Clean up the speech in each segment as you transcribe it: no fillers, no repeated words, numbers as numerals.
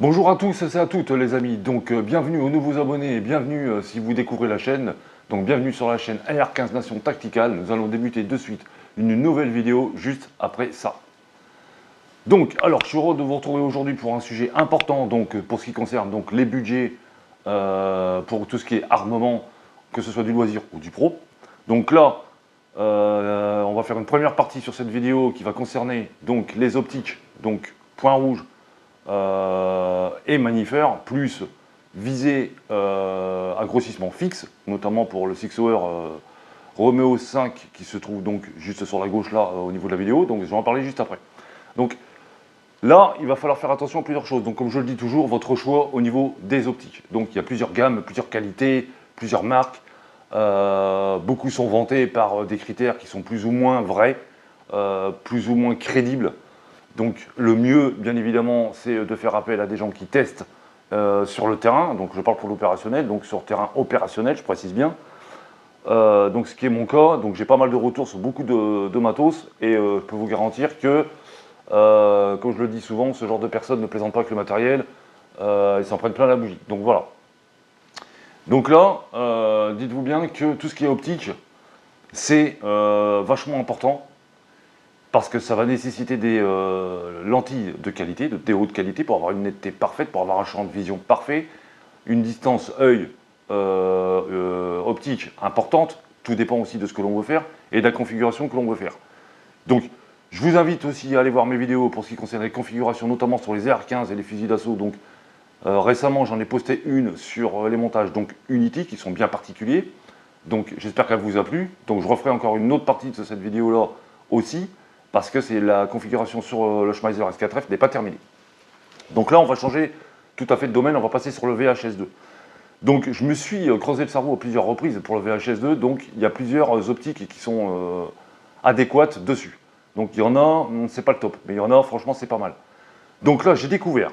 Bonjour à tous et à toutes les amis, donc bienvenue aux nouveaux abonnés et bienvenue si vous découvrez la chaîne. Donc bienvenue sur la chaîne AR15 Nation Tactical, nous allons débuter de suite une nouvelle vidéo juste après ça. Donc alors je suis heureux de vous retrouver aujourd'hui pour un sujet important donc pour ce qui concerne donc les budgets pour tout ce qui est armement, que ce soit du loisir ou du pro. Donc là on va faire une première partie sur cette vidéo qui va concerner donc les optiques, donc point rouge et magnifère, plus visée à grossissement fixe, notamment pour le 6 Hour Romeo 5 qui se trouve donc juste sur la gauche là au niveau de la vidéo, donc je vais en parler juste après. Donc là, il va falloir faire attention à plusieurs choses. Donc comme je le dis toujours, votre choix au niveau des optiques. Donc il y a plusieurs gammes, plusieurs qualités, plusieurs marques. Beaucoup sont vantés par des critères qui sont plus ou moins vrais, plus ou moins crédibles. Donc le mieux, bien évidemment, c'est de faire appel à des gens qui testent sur le terrain. Donc je parle pour l'opérationnel, donc sur le terrain opérationnel, je précise bien. Donc ce qui est mon cas, donc j'ai pas mal de retours sur beaucoup de matos et je peux vous garantir que, comme je le dis souvent, ce genre de personnes ne plaisantent pas avec le matériel, ils s'en prennent plein la bougie. Donc voilà. Donc là, dites-vous bien que tout ce qui est optique, c'est vachement important. Parce que ça va nécessiter des lentilles de qualité, des hautes qualité, pour avoir une netteté parfaite, pour avoir un champ de vision parfait, une distance œil optique importante, tout dépend aussi de ce que l'on veut faire, et de la configuration que l'on veut faire. Donc, je vous invite aussi à aller voir mes vidéos pour ce qui concerne les configurations, notamment sur les AR15 et les fusils d'assaut. Donc, récemment, j'en ai posté une sur les montages donc Unity, qui sont bien particuliers. Donc, j'espère qu'elle vous a plu. Donc, je referai encore une autre partie de cette vidéo-là aussi, parce que c'est la configuration sur le Schmeiser S4F n'est pas terminée. Donc là, on va changer tout à fait de domaine, on va passer sur le VHS2. Donc je me suis creusé le cerveau à plusieurs reprises pour le VHS2, donc il y a plusieurs optiques qui sont adéquates dessus. Donc il y en a, c'est pas le top, mais il y en a, franchement, c'est pas mal. Donc là, j'ai découvert,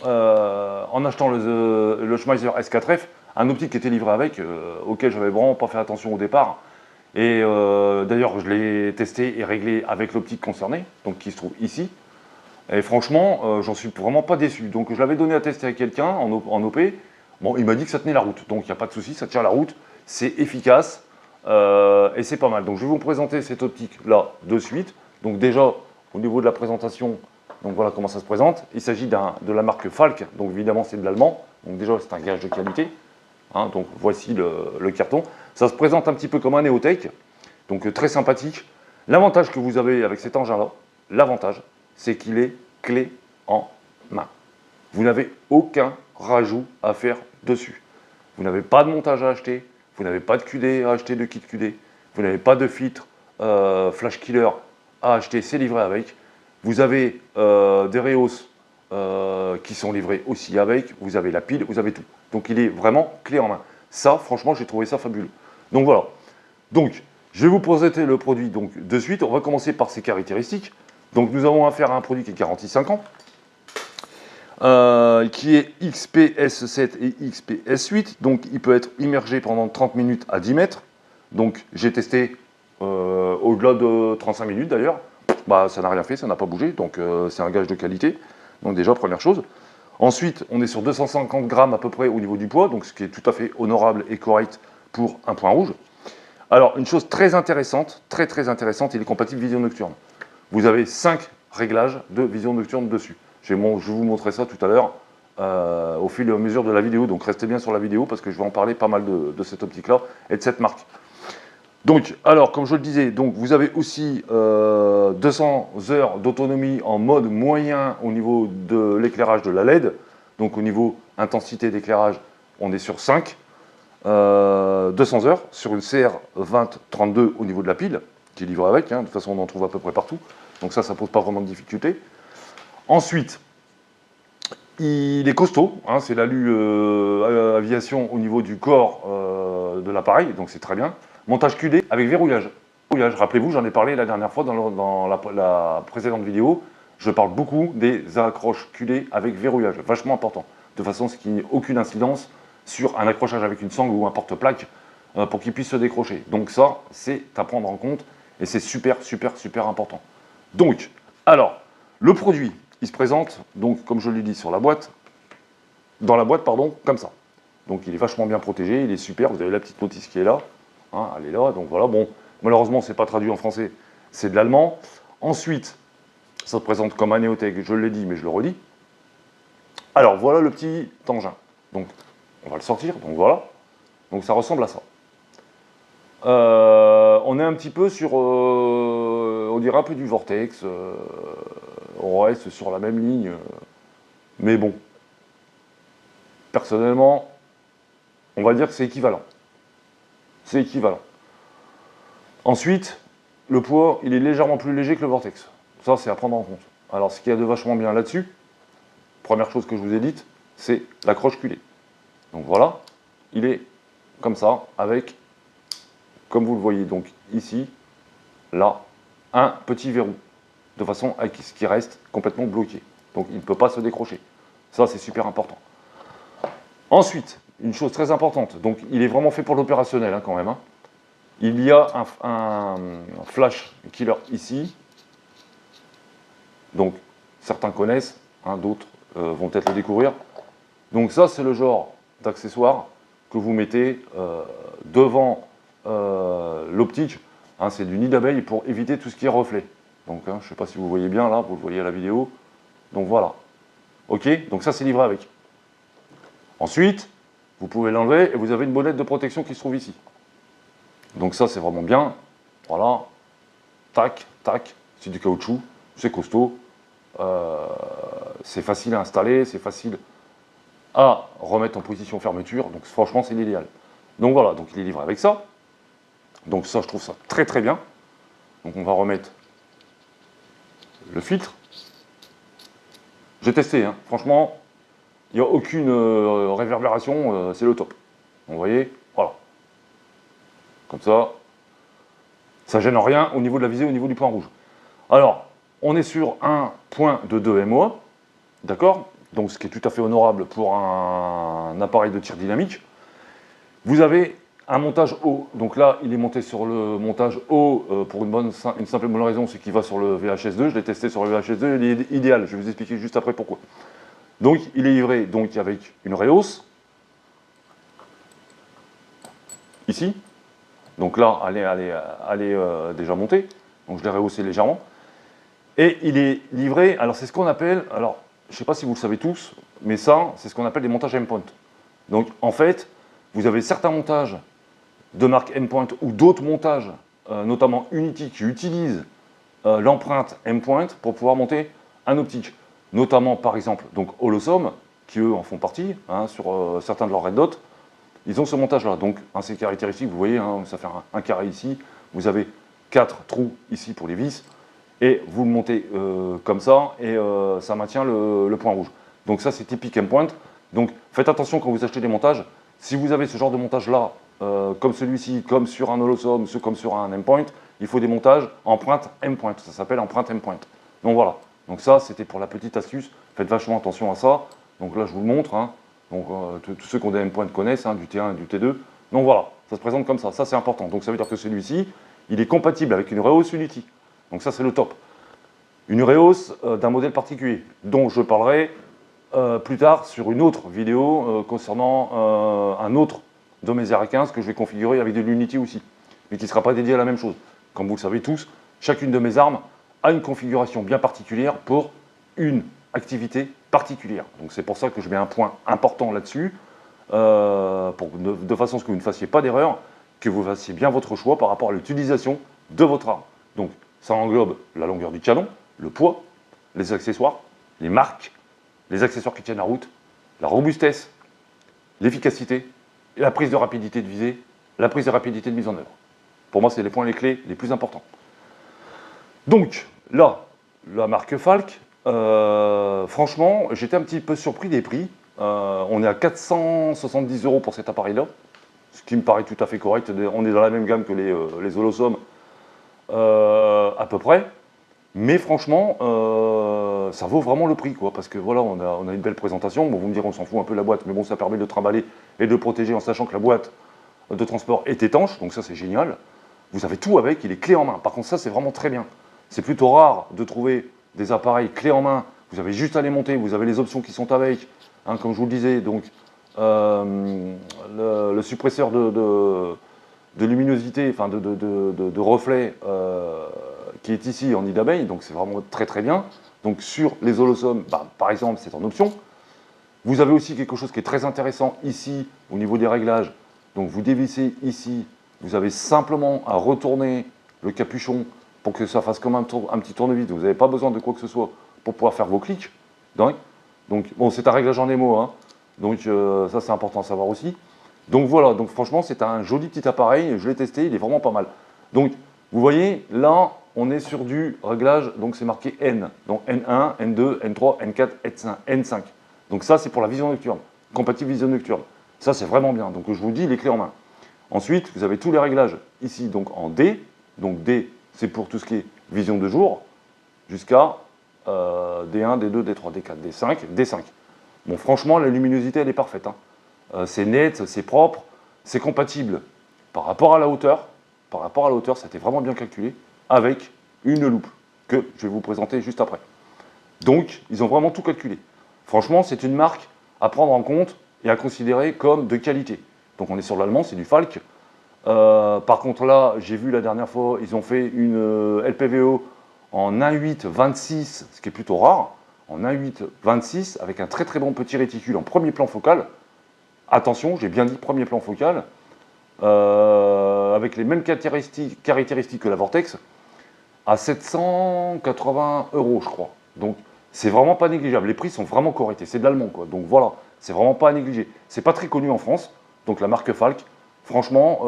en achetant le Schmeiser S4F, un optique qui était livré avec, auquel j'avais vraiment pas fait attention au départ. Et d'ailleurs, je l'ai testé et réglé avec l'optique concernée, donc qui se trouve ici. Et franchement, j'en suis vraiment pas déçu. Donc je l'avais donné à tester à quelqu'un en OP. Bon, il m'a dit que ça tenait la route. Donc il n'y a pas de souci, ça tient la route. C'est efficace et c'est pas mal. Donc je vais vous présenter cette optique-là de suite. Donc déjà, au niveau de la présentation, donc voilà comment ça se présente. Il s'agit de la marque Falk. Donc évidemment, c'est de l'allemand. Donc déjà, c'est un gage de qualité. Hein, donc voici le carton. Ça se présente un petit peu comme un Neotech, donc très sympathique. L'avantage que vous avez avec cet engin-là, l'avantage, c'est qu'il est clé en main. Vous n'avez aucun rajout à faire dessus. Vous n'avez pas de montage à acheter, vous n'avez pas de QD à acheter, de kit QD, vous n'avez pas de filtre flash killer à acheter, c'est livré avec. Vous avez des Reos qui sont livrés aussi avec, vous avez la pile, vous avez tout. Donc il est vraiment clé en main. Ça, franchement, j'ai trouvé ça fabuleux. Donc voilà. Donc, je vais vous présenter le produit donc, de suite. On va commencer par ses caractéristiques. Donc nous avons affaire à un produit qui est garanti 5 ans, qui est XPS7 et XPS8. Donc il peut être immergé pendant 30 minutes à 10 mètres. Donc j'ai testé au-delà de 35 minutes d'ailleurs. Bah, ça n'a rien fait, ça n'a pas bougé. Donc c'est un gage de qualité. Donc déjà, première chose. Ensuite, on est sur 250 grammes à peu près au niveau du poids, donc ce qui est tout à fait honorable et correct pour un point rouge. Alors, une chose très intéressante, très intéressante, il est compatible vision nocturne. Vous avez 5 réglages de vision nocturne dessus. Je vais vous montrer ça tout à l'heure au fil et à mesure de la vidéo, donc restez bien sur la vidéo parce que je vais en parler pas mal de cette optique-là et de cette marque. Donc, alors, comme je le disais, donc, vous avez aussi 200 heures d'autonomie en mode moyen au niveau de l'éclairage de la LED. Donc, au niveau intensité d'éclairage, on est sur 5. 200 heures sur une CR2032 au niveau de la pile, qui est livrée avec. Hein, de toute façon, on en trouve à peu près partout. Donc ça pose pas vraiment de difficulté. Ensuite, il est costaud. Hein, c'est l'alu aviation au niveau du corps de l'appareil. Donc c'est très bien. Montage QD avec verrouillage. Rappelez-vous, j'en ai parlé la dernière fois dans la précédente vidéo. Je parle beaucoup des accroches QD avec verrouillage, vachement important. De façon à ce qu'il n'y ait aucune incidence sur un accrochage avec une sangle ou un porte-plaque pour qu'il puisse se décrocher. Donc ça, c'est à prendre en compte et c'est super important. Donc, alors, le produit, il se présente, donc comme je l'ai dit sur la boîte, dans la boîte, pardon, comme ça. Donc il est vachement bien protégé, il est super, vous avez la petite notice qui est là, hein, elle est là, donc voilà, bon, malheureusement c'est pas traduit en français, c'est de l'allemand. Ensuite, ça se présente comme un Neotech, je l'ai dit, mais je le redis. Alors voilà le petit engin, donc on va le sortir, donc voilà, donc ça ressemble à ça. On est un petit peu sur, on dirait un peu du Vortex, on reste sur la même ligne, mais bon, personnellement, on va dire que c'est équivalent. C'est équivalent. Ensuite, le poids, il est légèrement plus léger que le Vortex. Ça, c'est à prendre en compte. Alors, ce qu'il y a de vachement bien là-dessus, première chose que je vous ai dite, c'est l'accroche culée. Donc voilà, il est comme ça, avec, comme vous le voyez donc ici, là, un petit verrou, de façon à ce qu'il reste complètement bloqué. Donc il ne peut pas se décrocher. Ça, c'est super important. Ensuite, une chose très importante, donc il est vraiment fait pour l'opérationnel quand même. Hein. Il y a un flash killer ici. Donc certains connaissent, hein, d'autres vont peut-être le découvrir. Donc ça, c'est le genre d'accessoire que vous mettez devant l'optique. Hein, c'est du nid d'abeille pour éviter tout ce qui est reflet. Donc hein, je ne sais pas si vous voyez bien là, vous le voyez à la vidéo. Donc voilà. Ok, donc ça c'est livré avec. Ensuite, vous pouvez l'enlever et vous avez une bonnette de protection qui se trouve ici. Donc ça c'est vraiment bien. Voilà. Tac, tac. C'est du caoutchouc, c'est costaud. C'est facile à installer, c'est facile à remettre en position fermeture. Donc franchement c'est l'idéal. Donc voilà, donc il est livré avec ça. Donc ça je trouve ça très très bien. Donc on va remettre le filtre. J'ai testé, hein. Franchement, il n'y a aucune réverbération, c'est le top. Vous voyez, voilà. Comme ça gêne rien au niveau de la visée, au niveau du point rouge. Alors, on est sur un point de 2 MOA, d'accord? Donc ce qui est tout à fait honorable pour un appareil de tir dynamique. Vous avez un montage haut, donc là il est monté sur le montage haut pour une simple et bonne raison, c'est qu'il va sur le VHS2, je l'ai testé sur le VHS2, il est idéal, je vais vous expliquer juste après pourquoi. Donc il est livré donc, avec une réhausse, ici, donc là elle est déjà montée, donc je l'ai rehaussé légèrement, et il est livré, alors c'est ce qu'on appelle, alors je ne sais pas si vous le savez tous, mais ça c'est ce qu'on appelle des montages endpoint. Donc en fait, vous avez certains montages de marque endpoint ou d'autres montages, notamment Unity, qui utilisent l'empreinte endpoint pour pouvoir monter un optique. Notamment, par exemple, donc Holosom, qui eux en font partie, hein, sur certains de leurs red dots, ils ont ce montage-là. Donc, ces caractéristiques, vous voyez, hein, ça fait un carré ici, vous avez 4 trous ici pour les vis, et vous le montez comme ça, et ça maintient le point rouge. Donc ça, c'est typique endpoint. Donc, faites attention quand vous achetez des montages. Si vous avez ce genre de montage-là, comme celui-ci, comme sur un Holosom, comme sur un endpoint, il faut des montages empreinte endpoint. Ça s'appelle empreinte endpoint. Donc voilà. Donc ça, c'était pour la petite astuce. Faites vachement attention à ça. Donc là, je vous le montre. Hein. Donc tous ceux qui ont des endpoints connaissent, hein, du T1 et du T2. Donc voilà, ça se présente comme ça. Ça, c'est important. Donc ça veut dire que celui-ci, il est compatible avec une rehausse Unity. Donc ça, c'est le top. Une rehausse d'un modèle particulier, dont je parlerai plus tard sur une autre vidéo concernant un autre de mes R15 que je vais configurer avec de l'Unity aussi, mais qui ne sera pas dédié à la même chose. Comme vous le savez tous, chacune de mes armes a une configuration bien particulière pour une activité particulière. Donc c'est pour ça que je mets un point important là-dessus, de façon à ce que vous ne fassiez pas d'erreur, que vous fassiez bien votre choix par rapport à l'utilisation de votre arme. Donc ça englobe la longueur du canon, le poids, les accessoires, les marques, les accessoires qui tiennent la route, la robustesse, l'efficacité, et la prise de rapidité de visée, la prise de rapidité de mise en œuvre. Pour moi, c'est les points les clés les plus importants. Donc, là, la marque Falk, franchement, j'étais un petit peu surpris des prix. On est à 470 € pour cet appareil-là, ce qui me paraît tout à fait correct. On est dans la même gamme que les Holosom, à peu près. Mais franchement, ça vaut vraiment le prix, quoi, parce que voilà, on a une belle présentation. Bon, vous me direz, on s'en fout un peu de la boîte, mais bon, ça permet de trimballer et de protéger en sachant que la boîte de transport est étanche, donc ça c'est génial. Vous avez tout avec, il est clé en main. Par contre, ça c'est vraiment très bien. C'est plutôt rare de trouver des appareils clés en main. Vous avez juste à les monter, vous avez les options qui sont avec, hein, comme je vous le disais, donc le suppresseur de luminosité, enfin de reflet qui est ici en nid d'abeille, donc c'est vraiment très très bien. Donc sur les holosomes, bah, par exemple, c'est en option. Vous avez aussi quelque chose qui est très intéressant ici, au niveau des réglages. Donc vous dévissez ici, vous avez simplement à retourner le capuchon pour que ça fasse comme un petit tournevis. Vous n'avez pas besoin de quoi que ce soit pour pouvoir faire vos clics. Donc bon, c'est un réglage en émo, hein. Donc ça c'est important à savoir aussi. Donc voilà, donc franchement c'est un joli petit appareil, je l'ai testé, il est vraiment pas mal. Donc vous voyez, là on est sur du réglage, donc c'est marqué N. Donc N1, N2, N3, N4, N5. Donc ça, c'est pour la vision nocturne, compatible vision nocturne. Ça, c'est vraiment bien. Donc je vous dis, les clés en main. Ensuite, vous avez tous les réglages ici, donc en D. Donc D, c'est pour tout ce qui est vision de jour, jusqu'à D1, D2, D3, D4, D5, D5. Bon, franchement, la luminosité, elle est parfaite, hein. C'est net, c'est propre, c'est compatible par rapport à la hauteur. Par rapport à la hauteur, c'était vraiment bien calculé, avec une loupe, que je vais vous présenter juste après. Donc, ils ont vraiment tout calculé. Franchement, c'est une marque à prendre en compte et à considérer comme de qualité. Donc on est sur l'allemand, c'est du Falk. Par contre là, j'ai vu la dernière fois, ils ont fait une LPVO en 1.8-26, ce qui est plutôt rare, en 1.8-26, avec un très très bon petit réticule en premier plan focal. Attention, j'ai bien dit premier plan focal, avec les mêmes caractéristiques que la Vortex, à 780 €, je crois. Donc c'est vraiment pas négligeable. Les prix sont vraiment corrects. C'est de l'allemand, quoi. Donc voilà, c'est vraiment pas à négliger. C'est pas très connu en France, donc la marque Falk. Franchement,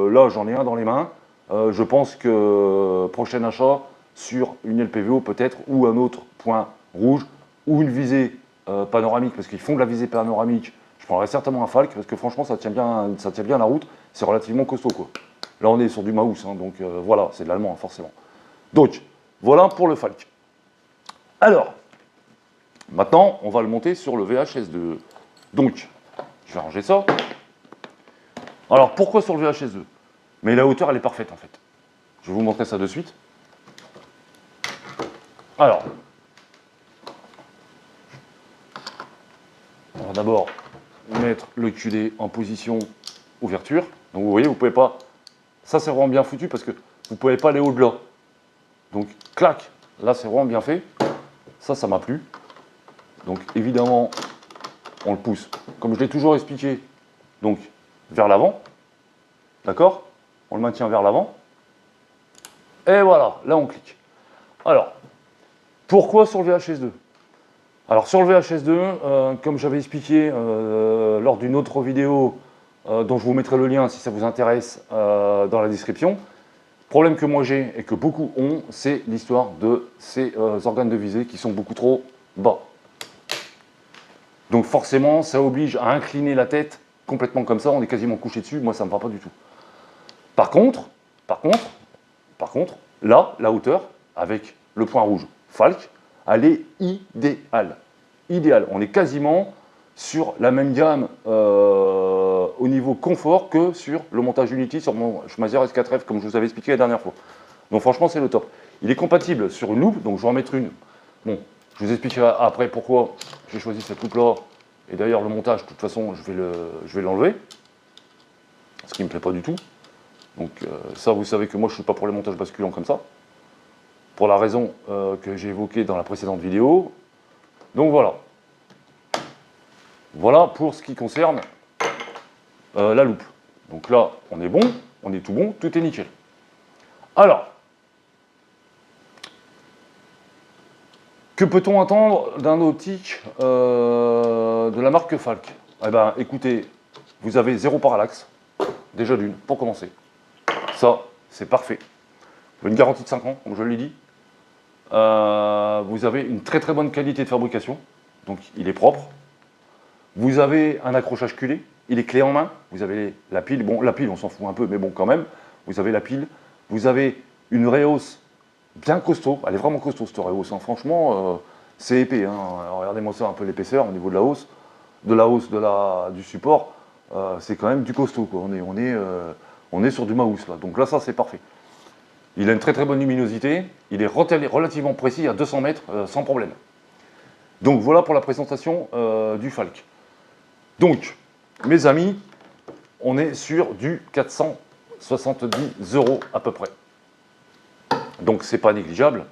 là, j'en ai un dans les mains. Je pense que prochain achat sur une LPVO peut-être, ou un autre point rouge, ou une visée panoramique, parce qu'ils font de la visée panoramique. Je prendrais certainement un Falk, parce que franchement, ça tient bien la route. C'est relativement costaud, quoi. Là, on est sur du Maus, hein, donc voilà, c'est de l'allemand, hein, forcément. Donc, voilà pour le Falk. Alors, maintenant, on va le monter sur le VHS2. Donc, je vais ranger ça. Alors, pourquoi sur le VHS2? Mais la hauteur, elle est parfaite, en fait. Je vais vous montrer ça de suite. Alors, on va d'abord mettre le QD en position ouverture. Donc, vous voyez, vous ne pouvez pas... Ça, c'est vraiment bien foutu parce que vous ne pouvez pas aller au-delà. Donc, clac, là, c'est vraiment bien fait. Ça m'a plu. Donc évidemment, on le pousse, comme je l'ai toujours expliqué, donc vers l'avant. D'accord? On le maintient vers l'avant. Et voilà, là on clique. Alors, pourquoi sur le VHS2? Alors sur le VHS2, comme j'avais expliqué lors d'une autre vidéo, dont je vous mettrai le lien si ça vous intéresse dans la description, le problème que moi j'ai et que beaucoup ont, c'est l'histoire de ces organes de visée qui sont beaucoup trop bas. Donc forcément, ça oblige à incliner la tête complètement comme ça, on est quasiment couché dessus, moi ça ne me va pas du tout. Par contre, là, la hauteur, avec le point rouge Falk, elle est idéale. Idéale, on est quasiment sur la même gamme au niveau confort que sur le montage Unity sur mon Schmazer S4F, comme je vous avais expliqué la dernière fois. Donc franchement, c'est le top. Il est compatible sur une loupe, donc je vais en mettre une. Bon, je vous expliquerai après pourquoi j'ai choisi cette loupe-là. Et d'ailleurs, le montage, de toute façon, je vais l'enlever. Ce qui ne me plaît pas du tout. Donc ça, vous savez que moi, je ne suis pas pour les montages basculants comme ça. Pour la raison que j'ai évoquée dans la précédente vidéo. Donc voilà. Voilà pour ce qui concerne la loupe. Donc là, on est bon, on est tout bon, tout est nickel. Alors, que peut-on attendre d'un optique de la marque Falk? Eh bien, écoutez, vous avez 0 parallaxe, déjà d'une, pour commencer. Ça, c'est parfait. Vous avez une garantie de 5 ans, comme je l'ai dit. Vous avez une très très bonne qualité de fabrication, donc il est propre. Vous avez un accrochage culé, il est clé en main. Vous avez la pile, bon, la pile, on s'en fout un peu, mais bon, quand même. Vous avez la pile. Vous avez une réhausse bien costaud, elle est vraiment costaud cette réhausse, hein. Franchement, c'est épais, hein. Regardez-moi ça un peu l'épaisseur au niveau de la hausse, du support, c'est quand même du costaud, quoi. On est sur du Maus là, donc là ça c'est parfait. Il a une très très bonne luminosité, il est relativement précis à 200 mètres sans problème. Donc voilà pour la présentation du Falk. Donc, mes amis, on est sur du 470 € à peu près. Donc c'est pas négligeable.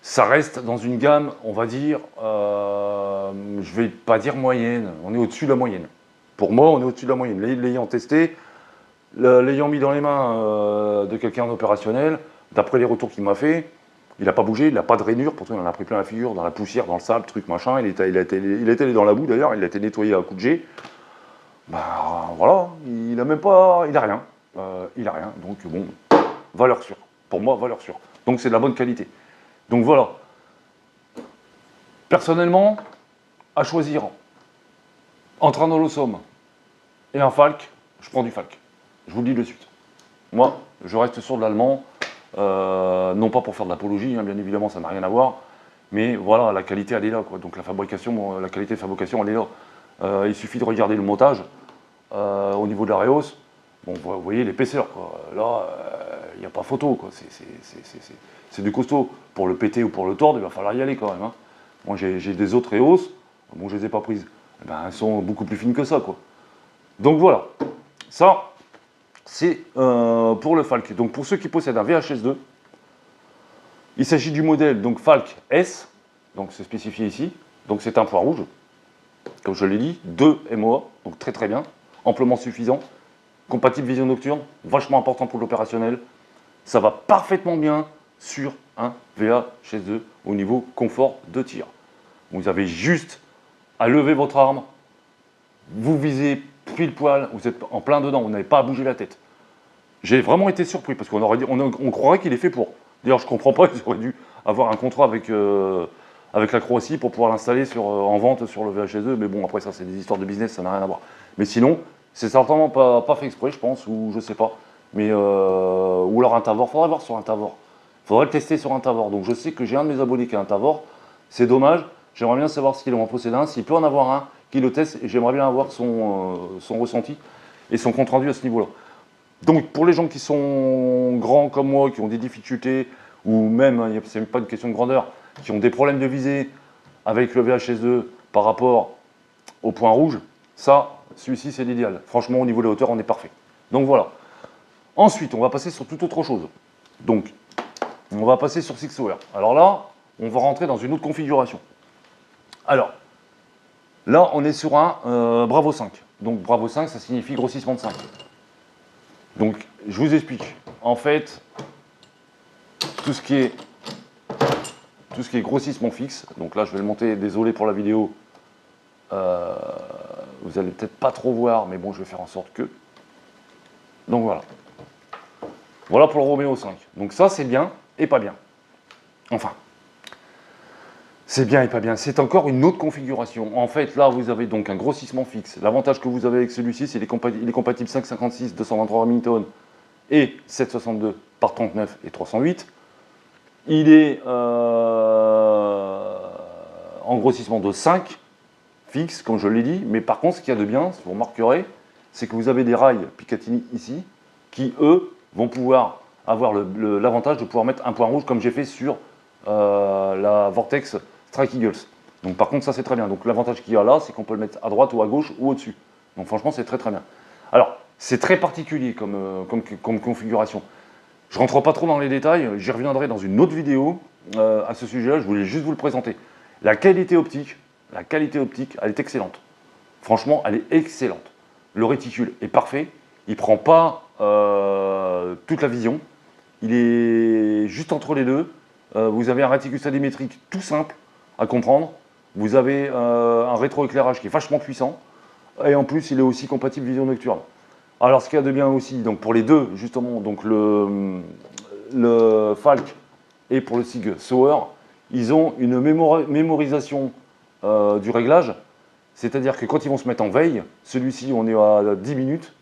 Ça reste dans une gamme, on va dire, je vais pas dire moyenne, on est au-dessus de la moyenne. Pour moi, on est au-dessus de la moyenne. L'ayant testé, l'ayant mis dans les mains de quelqu'un d'opérationnel, d'après les retours qu'il m'a fait, il n'a pas bougé, il n'a pas de rainure, pourtant il en a pris plein la figure, dans la poussière, dans le sable, truc machin, il était allé dans la boue d'ailleurs, il a été nettoyé à coup de jet. Ben voilà, il a même pas, il a rien. Il a rien, donc bon, valeur sûre. Pour moi, valeur sûre. Donc c'est de la bonne qualité. Donc voilà. Personnellement, à choisir entre un Holosom et un Falk, je prends du Falk. Je vous le dis de suite. Moi, je reste sur de l'allemand, non pas pour faire de l'apologie, hein, bien évidemment, ça n'a rien à voir, mais voilà, la qualité, elle est là, quoi. Donc la fabrication, la qualité de fabrication, elle est là. Il suffit de regarder le montage au niveau de la Reos. Bon, vous voyez l'épaisseur, quoi. Là, il n'y a pas photo, quoi. C'est du costaud. Pour le péter ou pour le tordre, il va falloir y aller quand même, hein. Moi, j'ai des autres Reos, bon, je ne les ai pas prises. Eh ben, elles sont beaucoup plus fines que ça, quoi. Donc voilà. Ça, c'est pour le Falk. Donc pour ceux qui possèdent un VHS2, il s'agit du modèle donc Falk S, donc c'est spécifié ici. Donc c'est un point rouge, comme je l'ai dit, 2 MOA, donc très très bien, amplement suffisant. Compatible vision nocturne, vachement important pour l'opérationnel. Ça va parfaitement bien sur un VHS2 au niveau confort de tir. Vous avez juste à lever votre arme, vous visez pile poil, vous êtes en plein dedans, vous n'avez pas à bouger la tête. J'ai vraiment été surpris parce qu'on on croirait qu'il est fait pour. D'ailleurs, je ne comprends pas, ils auraient dû avoir un contrat avec la Croatie pour pouvoir l'installer en vente sur le VHS2. Mais bon, après ça, c'est des histoires de business, ça n'a rien à voir. Mais sinon, c'est certainement pas fait exprès, je pense, ou je sais pas. Mais ou alors un Tavor, faudrait voir sur un Tavor. Faudrait le tester sur un Tavor. Donc je sais que j'ai un de mes abonnés qui a un Tavor. C'est dommage. J'aimerais bien savoir s'il en possède un, s'il peut en avoir un, qu'il le teste. Et j'aimerais bien avoir son ressenti et son compte rendu à ce niveau-là. Donc pour les gens qui sont grands comme moi, qui ont des difficultés, ou même, c'est pas une question de grandeur, qui ont des problèmes de visée avec le VHS2 par rapport au point rouge, ça, celui-ci c'est l'idéal. Franchement, au niveau de la hauteur, on est parfait. Donc voilà. Ensuite, on va passer sur toute autre chose. Donc, on va passer sur SIXHOUR. Alors là, on va rentrer dans une autre configuration. Alors, là, on est sur un Bravo 5. Donc Bravo 5, ça signifie grossissement de 5. Donc, je vous explique. En fait, tout ce qui est grossissement fixe, donc là, je vais le monter, désolé pour la vidéo, vous allez peut-être pas trop voir, mais bon, je vais faire en sorte que. Donc voilà. Voilà pour le Romeo 5. Donc ça, c'est bien et pas bien. Enfin, c'est bien et pas bien. C'est encore une autre configuration. En fait, là, vous avez donc un grossissement fixe. L'avantage que vous avez avec celui-ci, c'est qu'il est compatible 5,56, 223 Remington et 7,62 par 39 et 308. Il est en grossissement de 5, fixe, comme je l'ai dit. Mais par contre, ce qu'il y a de bien, vous remarquerez, c'est que vous avez des rails Picatinny ici, qui, eux, vont pouvoir avoir l'avantage de pouvoir mettre un point rouge, comme j'ai fait sur la Vortex Strike Eagles. Donc par contre, ça c'est très bien. Donc l'avantage qu'il y a là, c'est qu'on peut le mettre à droite ou à gauche ou au-dessus. Donc franchement, c'est très très bien. Alors, c'est très particulier comme configuration. Je ne rentre pas trop dans les détails, j'y reviendrai dans une autre vidéo à ce sujet-là, je voulais juste vous le présenter. La qualité optique, elle est excellente. Franchement, elle est excellente. Le réticule est parfait, il ne prend pas toute la vision, il est juste entre les deux. Vous avez un réticule stadimétrique tout simple à comprendre, vous avez un rétroéclairage qui est vachement puissant, et en plus, il est aussi compatible vision nocturne. Alors, ce qu'il y a de bien aussi, donc pour les deux, justement, donc le Falk et pour le SIXHOUR, ils ont une mémorisation du réglage, c'est-à-dire que quand ils vont se mettre en veille, celui-ci, on est à 10 minutes,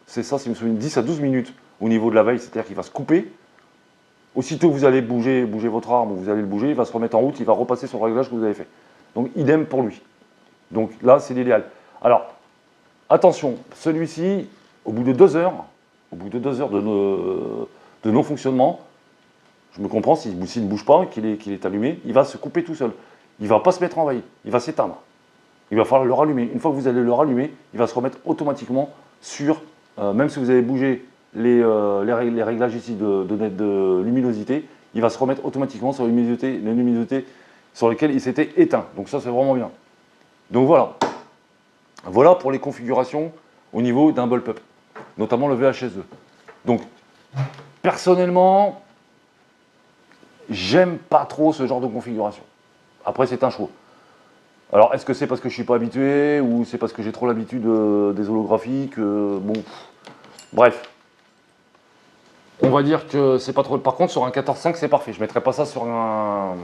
c'est ça, si je me souviens, 10 à 12 minutes au niveau de la veille, c'est-à-dire qu'il va se couper. Aussitôt que vous allez bouger votre arme, ou vous allez le bouger, il va se remettre en route, il va repasser sur le réglage que vous avez fait. Donc, idem pour lui. Donc là, c'est l'idéal. Alors, attention, celui-ci, au bout de 2 heures, de non-fonctionnement, je me comprends, s'il ne bouge pas, qu'il est allumé, il va se couper tout seul. il ne va pas se mettre en veille, il va s'éteindre. Il va falloir le rallumer. Une fois que vous allez le rallumer, il va se remettre automatiquement sur, même si vous avez bougé les réglages ici de luminosité, il va se remettre automatiquement sur les luminosités sur lesquelles il s'était éteint. Donc ça, c'est vraiment bien. Donc voilà. Voilà pour les configurations au niveau d'un bulb-up, notamment le VHS2. Donc, personnellement, j'aime pas trop ce genre de configuration. Après, c'est un choix. Alors, est-ce que c'est parce que je suis pas habitué ou c'est parce que j'ai trop l'habitude des holographiques bon, bref. On va dire que c'est pas trop. Par contre, sur un 14.5, c'est parfait. Je mettrais pas ça sur un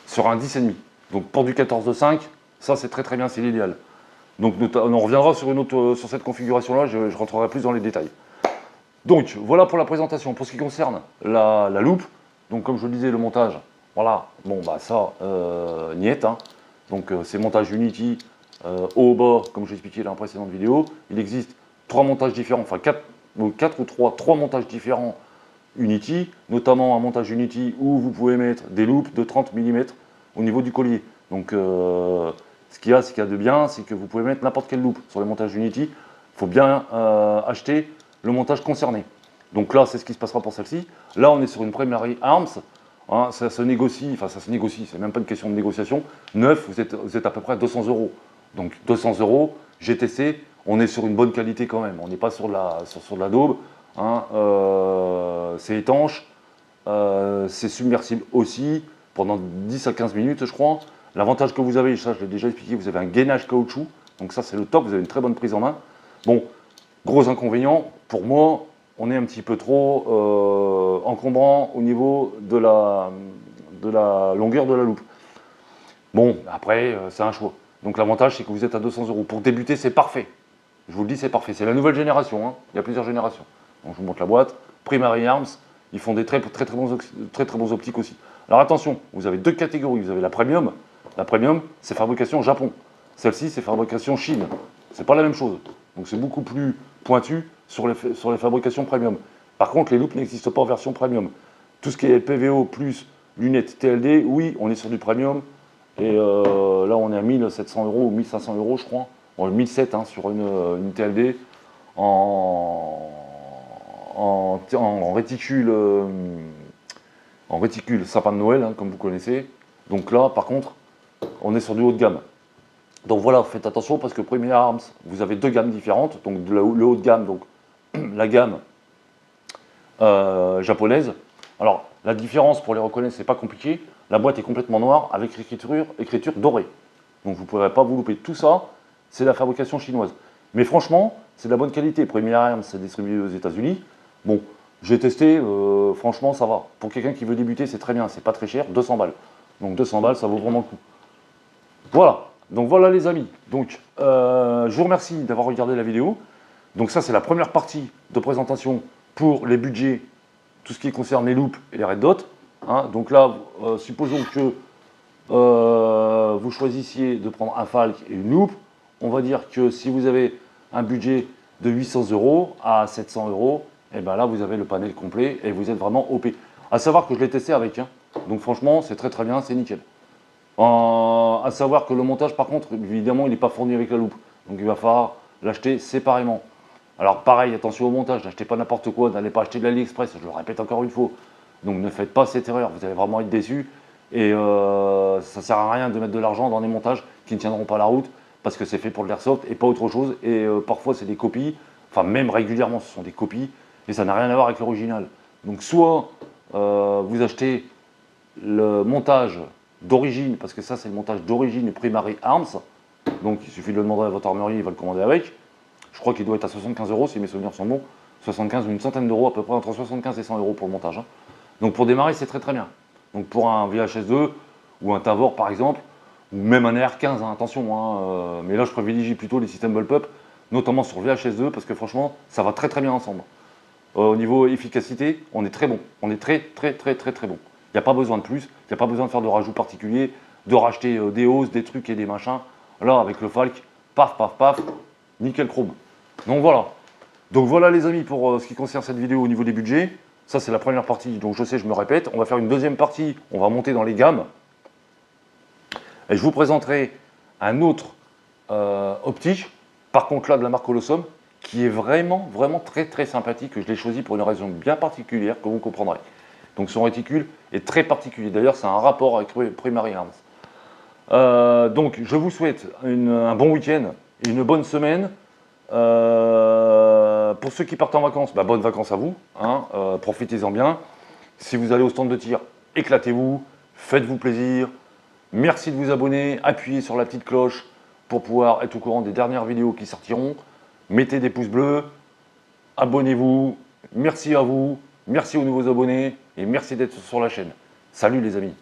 10,5. Donc, pour du 14.5, ça, c'est très très bien, c'est l'idéal. Donc, on reviendra sur cette configuration-là, je rentrerai plus dans les détails. Donc, voilà pour la présentation. Pour ce qui concerne la loupe, donc comme je le disais, le montage, voilà, bon, bah ça, niet, hein. Donc, c'est montage Unity, haut, bas, comme je l'ai expliqué dans la précédente vidéo. Il existe 3 montages différents, enfin 4 ou 3 montages différents Unity, notamment un montage Unity où vous pouvez mettre des loupes de 30 mm au niveau du collier. Donc, ce qu'il y a de bien, c'est que vous pouvez mettre n'importe quelle loupe sur les montages Unity. Il faut bien acheter le montage concerné. Donc là, c'est ce qui se passera pour celle-ci. Là, on est sur une Primary Arms. Hein, ça se négocie, c'est même pas une question de négociation. Neuf, vous êtes à peu près à 200 €. Donc 200 €, j'ai testé, on est sur une bonne qualité quand même. On n'est pas sur de la daube. Hein, c'est étanche, c'est submersible aussi pendant 10 à 15 minutes, je crois. L'avantage que vous avez, ça je l'ai déjà expliqué, vous avez un gainage caoutchouc. Donc ça, c'est le top, vous avez une très bonne prise en main. Bon, gros inconvénient, pour moi, on est un petit peu trop encombrant au niveau de la longueur de la loupe. Bon, après, c'est un choix. Donc l'avantage, c'est que vous êtes à 200 €. Pour débuter, c'est parfait. Je vous le dis, c'est parfait. C'est la nouvelle génération, hein. Il y a plusieurs générations. Donc je vous montre la boîte. Primary Arms, ils font des très bons optiques aussi. Alors attention, vous avez 2 catégories. Vous avez la Premium. La Premium, c'est fabrication Japon. Celle-ci, c'est fabrication Chine. C'est pas la même chose. Donc c'est beaucoup plus pointu sur les fabrications Premium. Par contre, les loupes n'existent pas en version Premium. Tout ce qui est PVO plus lunettes TLD, oui, on est sur du Premium. Et là, on est à 1700 € ou 1500 €, je crois. Bon, 1700 hein, sur une TLD en réticule, sapin de Noël, hein, comme vous connaissez. Donc là, par contre, on est sur du haut de gamme. Donc voilà, faites attention parce que Premier Arms, vous avez 2 gammes différentes. Donc le haut de gamme, donc la gamme japonaise. Alors la différence pour les reconnaître, c'est pas compliqué. La boîte est complètement noire avec écriture dorée. Donc vous ne pourrez pas vous louper. Tout ça, c'est la fabrication chinoise. Mais franchement, c'est de la bonne qualité. Premier Arms, c'est distribué aux États-Unis. Bon, j'ai testé, franchement, ça va. Pour quelqu'un qui veut débuter, c'est très bien. C'est pas très cher, 200 balles. Donc 200 balles, ça vaut vraiment le coup. Voilà. Donc voilà les amis, donc je vous remercie d'avoir regardé la vidéo. Donc ça c'est la première partie de présentation pour les budgets, tout ce qui concerne les loupes et les red dots. Hein. Donc là, supposons que vous choisissiez de prendre un falk et une loupe. On va dire que si vous avez un budget de 800 € à 700 €, et bien là vous avez le panel complet et vous êtes vraiment OP. À savoir que je l'ai testé avec, hein. Donc franchement c'est très très bien, c'est nickel. À savoir que le montage, par contre, évidemment, il n'est pas fourni avec la loupe. Donc il va falloir l'acheter séparément. Alors pareil, attention au montage, n'achetez pas n'importe quoi, n'allez pas acheter de l'AliExpress, je le répète encore une fois. Donc ne faites pas cette erreur, vous allez vraiment être déçus. Et ça ne sert à rien de mettre de l'argent dans des montages qui ne tiendront pas la route, parce que c'est fait pour de l'airsoft et pas autre chose. Et parfois c'est des copies, enfin même régulièrement ce sont des copies, et ça n'a rien à voir avec l'original. Donc soit vous achetez le montage d'origine, parce que ça c'est le montage d'origine Primary Arms, donc il suffit de le demander à votre armurier, il va le commander avec. Je crois qu'il doit être à 75 € si mes souvenirs sont bons, 75 ou une centaine d'euros, à peu près entre 75 et 100 € pour le montage. Hein. Donc pour démarrer c'est très très bien. Donc pour un VHS2 ou un Tavor par exemple, ou même un AR15, hein, attention, hein, mais là je privilégie plutôt les systèmes bullpup, notamment sur VHS2, parce que franchement ça va très très bien ensemble. Au niveau efficacité, on est très bon, on est très bon. Il n'y a pas besoin de plus, il n'y a pas besoin de faire de rajouts particuliers, de racheter des hausses, des trucs et des machins. Là, avec le Falk, paf, paf, paf, nickel chrome. Donc voilà. Donc voilà les amis pour ce qui concerne cette vidéo au niveau des budgets. Ça c'est la première partie, donc je sais, je me répète. On va faire une deuxième partie, on va monter dans les gammes. Et je vous présenterai un autre optique, par contre là de la marque Colossum, qui est vraiment très très sympathique. Je l'ai choisi pour une raison bien particulière que vous comprendrez. Donc son réticule est très particulier. D'ailleurs, c'est un rapport avec Primary Arms. Donc je vous souhaite un bon week-end et une bonne semaine. Pour ceux qui partent en vacances, bonnes vacances à vous, hein, profitez-en bien. Si vous allez au stand de tir, éclatez-vous, faites-vous plaisir. Merci de vous abonner, appuyez sur la petite cloche pour pouvoir être au courant des dernières vidéos qui sortiront. Mettez des pouces bleus, abonnez-vous, merci à vous, merci aux nouveaux abonnés et merci d'être sur la chaîne. Salut les amis.